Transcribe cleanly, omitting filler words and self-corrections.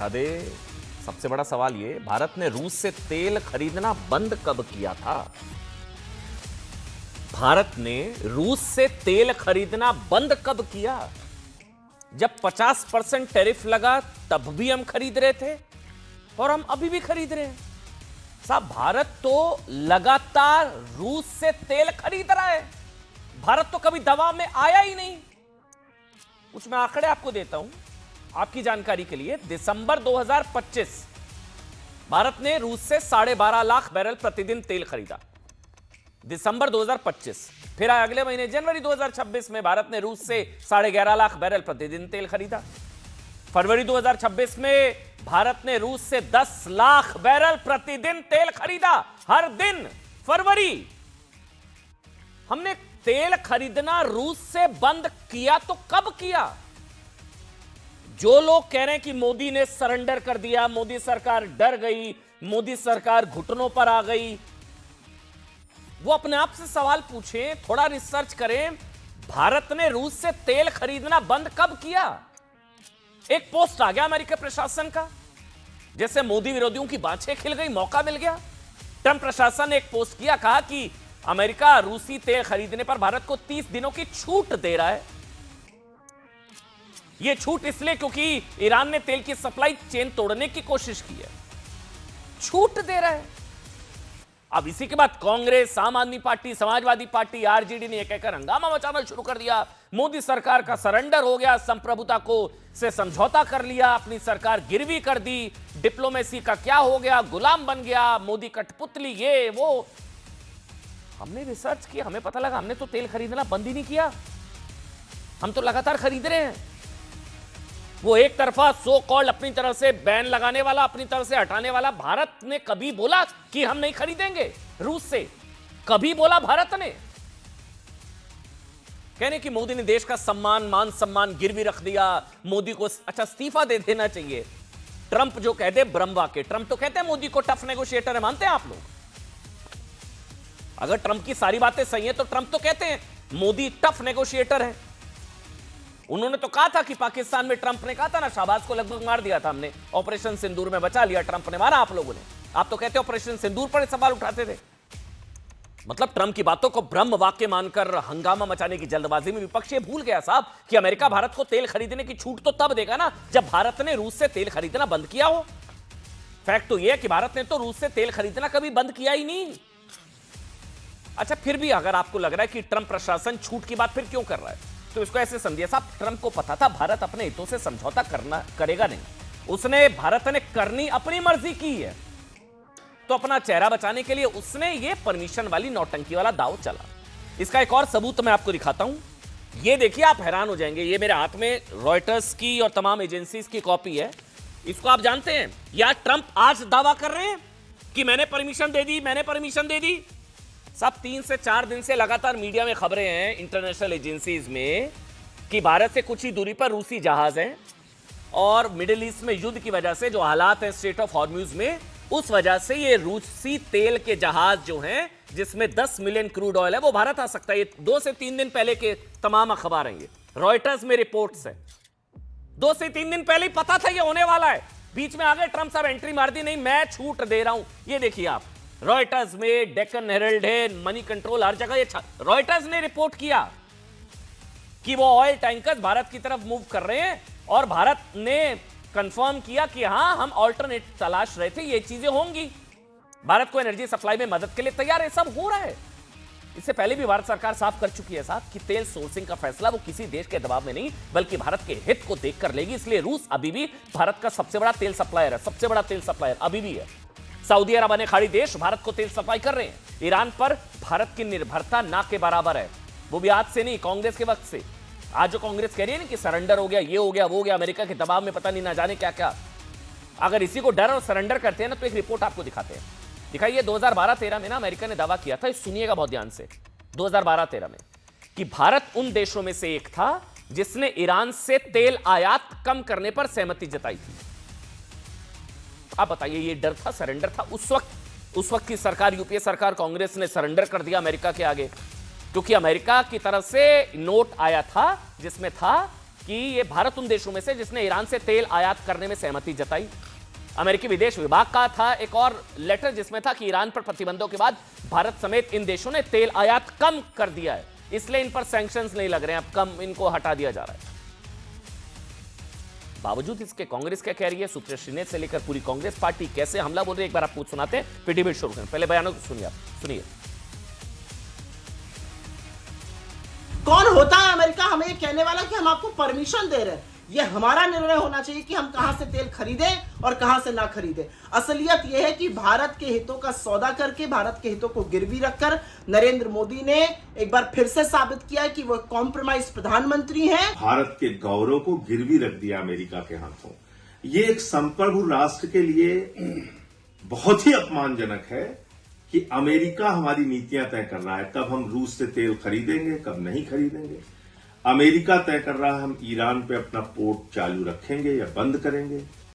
अरे सबसे बड़ा सवाल ये, भारत ने रूस से तेल खरीदना बंद कब किया था? भारत ने रूस से तेल खरीदना बंद कब किया? जब 50% टैरिफ लगा तब भी हम खरीद रहे थे और हम अभी भी खरीद रहे हैं। साहब, भारत तो लगातार रूस से तेल खरीद रहा है। भारत तो कभी दबाव में आया ही नहीं। कुछ मैं आंकड़े आपको देता हूं आपकी जानकारी के लिए। दिसंबर 2025 भारत ने रूस से 12.5 लाख बैरल प्रतिदिन तेल खरीदा, दिसंबर 2025। फिर अगले महीने जनवरी 2026 में भारत ने रूस से 11.5 लाख बैरल प्रतिदिन तेल खरीदा। फरवरी 2026 में भारत ने रूस से 10 लाख बैरल प्रतिदिन तेल खरीदा, हर दिन। फरवरी हमने तेल खरीदना रूस से बंद किया तो कब किया? जो लोग कह रहे हैं कि मोदी ने सरेंडर कर दिया, मोदी सरकार डर गई, मोदी सरकार घुटनों पर आ गई, वो अपने आप से सवाल पूछें, थोड़ा रिसर्च करें। भारत ने रूस से तेल खरीदना बंद कब किया? एक पोस्ट आ गया अमेरिका प्रशासन का, जैसे मोदी विरोधियों की बाछें खिल गई, मौका मिल गया। ट्रंप प्रशासन ने एक पोस्ट किया, कहा कि अमेरिका रूसी तेल खरीदने पर भारत को 30 दिनों की छूट दे रहा है। यह छूट इसलिए क्योंकि ईरान ने तेल की सप्लाई चेन तोड़ने की कोशिश की है, छूट दे रहा है। अब इसी के बाद कांग्रेस, आम आदमी पार्टी, समाजवादी पार्टी, आरजेडी ने कहकर हंगामा मचाना शुरू कर दिया। मोदी सरकार का सरेंडर हो गया, संप्रभुता को से समझौता कर लिया, अपनी सरकार गिरवी कर दी, डिप्लोमेसी का क्या हो गया, गुलाम बन गया, मोदी कठपुतली, ये वो। हमने रिसर्च किया, हमें पता लगा हमने तो तेल खरीदना बंद ही नहीं किया, हम तो लगातार खरीद रहे हैं। वो एक तरफा सो कॉल्ड अपनी तरफ से बैन लगाने वाला, अपनी तरफ से हटाने वाला, भारत ने कभी बोला कि हम नहीं खरीदेंगे रूस से? कभी बोला भारत ने? कहने कि मोदी ने देश का सम्मान, मान सम्मान गिरवी रख दिया, मोदी को अच्छा इस्तीफा दे देना चाहिए। ट्रंप जो कहते ब्रह्म वाक्य, ट्रंप तो कहते हैं मोदी को टफ नेगोशिएटर है, मानते हैं आप लोग? अगर ट्रंप की सारी बातें सही है तो ट्रंप तो कहते हैं मोदी टफ नेगोशिएटर है। उन्होंने तो कहा था कि पाकिस्तान में, ट्रंप ने कहा था ना, शाहबाज को लगभग मार दिया था हमने, ऑपरेशन सिंदूर में बचा लिया, ट्रंप ने मारा आप लोगों ने। आप तो कहते ऑपरेशन सिंदूर पर सवाल उठाते थे। मतलब ट्रंप की बातों को ब्रह्म वाक्य मानकर हंगामा मचाने की जल्दबाजी में विपक्ष ये भूल गया साहब कि अमेरिका भारत को तेल खरीदने की छूट तो तब देगा ना जब भारत ने रूस से तेल खरीदना बंद किया हो। फैक्ट तो यह है कि भारत ने तो रूस से तेल खरीदना कभी बंद किया ही नहीं। अच्छा, फिर भी अगर आपको लग रहा है कि ट्रंप प्रशासन छूट की बात फिर क्यों कर रहा है, तो इसको ऐसे समझिए साहब, ट्रंप को पता था भारत अपने हितों से समझौता करेगा नहीं। उसने, भारत ने करनी अपनी मर्जी की है, तो अपना चेहरा बचाने के लिए उसने ये परमिशन वाली नौटंकी वाला दाव चला। इसका एक और सबूत मैं आपको दिखाता हूं। ये देखिए, आप हैरान हो जाएंगे। ये मेरे हाथ में रॉयटर्स की और तमाम एजेंसीज की कॉपी है। इसको आप जानते हैं, या ट्रंप आज दावा कर रहे हैं कि मैंने परमिशन दे दी, मैंने परमिशन दे दी। सब 3 से 4 दिन से लगातार मीडिया में खबरें हैं, इंटरनेशनल एजेंसीज में, कि भारत से कुछ ही दूरी पर रूसी जहाज हैं और मिडिल ईस्ट में युद्ध की वजह से जो हालात हैं स्ट्रेट ऑफ हॉर्म्यूज में, उस वजह से ये रूसी तेल के जहाज जो हैं, जिसमें 10 मिलियन क्रूड ऑयल है, वो भारत आ सकता है। ये 2 से 3 दिन पहले के तमाम अखबार हैं, ये रॉयटर्स में रिपोर्ट्स है। 2 से 3 दिन पहले ही पता था ये होने वाला है। बीच में आ गए ट्रंप साहब, एंट्री मार दी, नहीं मैं छूट दे रहा हूं। ये देखिए आप, रॉयटर्स में, डेक्कन हेरल्ड है, मनी कंट्रोल, हर जगह ये रॉयटर्स ने रिपोर्ट किया कि वो ऑयल टैंकर्स भारत की तरफ मूव कर रहे हैं और भारत ने कंफर्म किया कि हां, हम ऑल्टरनेट तलाश रहे थे, ये चीजें होंगी, भारत को एनर्जी सप्लाई में मदद के लिए तैयार है। सब हो रहा है। इससे पहले भी भारत सरकार साफ कर चुकी है साहब कि तेल सोर्सिंग का फैसला वो किसी देश के दबाव में नहीं बल्कि भारत के हित को देखकर लेगी। इसलिए रूस अभी भी भारत का सबसे बड़ा तेल सप्लायर है, सबसे बड़ा तेल सप्लायर अभी भी है। सऊदी अरब अन्य खाड़ी देश भारत को तेल सप्लाई कर रहे हैं। ईरान पर भारत की निर्भरता ना के बराबर है, वो भी आज से नहीं, कांग्रेस के वक्त से। आज जो कांग्रेस कह रही है ना कि सरेंडर हो गया, ये हो गया, वो हो गया, अमेरिका के दबाव में पता नहीं ना जाने क्या क्या, अगर इसी को डर और सरेंडर करते हैं ना, तो एक रिपोर्ट आपको दिखाते हैं। दिखाइए, 2012-13 में ना अमेरिका ने दावा किया था, सुनिएगा बहुत ध्यान से, 2012-13 में, कि भारत उन देशों में से एक था जिसने ईरान से तेल आयात कम करने पर सहमति जताई थी। आप बताइए, ये डर था, सरेंडर था उस वक्त की सरकार, यूपीए सरकार, कांग्रेस ने सरेंडर कर दिया अमेरिका के आगे, क्योंकि अमेरिका की तरफ से नोट आया था जिसमें था कि ये भारत उन देशों में से जिसने ईरान से तेल आयात करने में सहमति जताई। अमेरिकी विदेश विभाग का था एक और लेटर जिसमें था कि ईरान पर प्रतिबंधों के बाद भारत समेत इन देशों ने तेल आयात कम कर दिया है, इसलिए इन पर सैंक्शंस नहीं लग रहे हैं, अब कम इनको हटा दिया जा रहा है। बावजूद इसके कांग्रेस क्या कह रही है, सुप्रिया श्रीनेत से लेकर पूरी कांग्रेस पार्टी कैसे हमला बोल रही है, एक बार आपको सुनाते हैं, फिर डिबेट शुरू करें। पहले बयानों को सुनिए, सुनिए। कौन होता है अमेरिका हमें ये कहने वाला कि हम आपको परमिशन दे रहे हैं? ये हमारा निर्णय होना चाहिए कि हम कहां से तेल खरीदें और कहां से ना खरीदें। असलियत यह है कि भारत के हितों का सौदा करके, भारत के हितों को गिरवी रखकर नरेंद्र मोदी ने एक बार फिर से साबित किया कि वो कॉम्प्रोमाइज प्रधानमंत्री हैं। भारत के गौरव को गिरवी रख दिया अमेरिका के हाथों। ये एक संप्रभु राष्ट्र के लिए बहुत ही अपमानजनक है कि अमेरिका हमारी नीतियां तय कर रहा है, कब हम रूस से तेल खरीदेंगे, कब नहीं खरीदेंगे। अमेरिका तय कर रहा है हम ईरान पे अपना पोर्ट चालू रखेंगे या बंद करेंगे।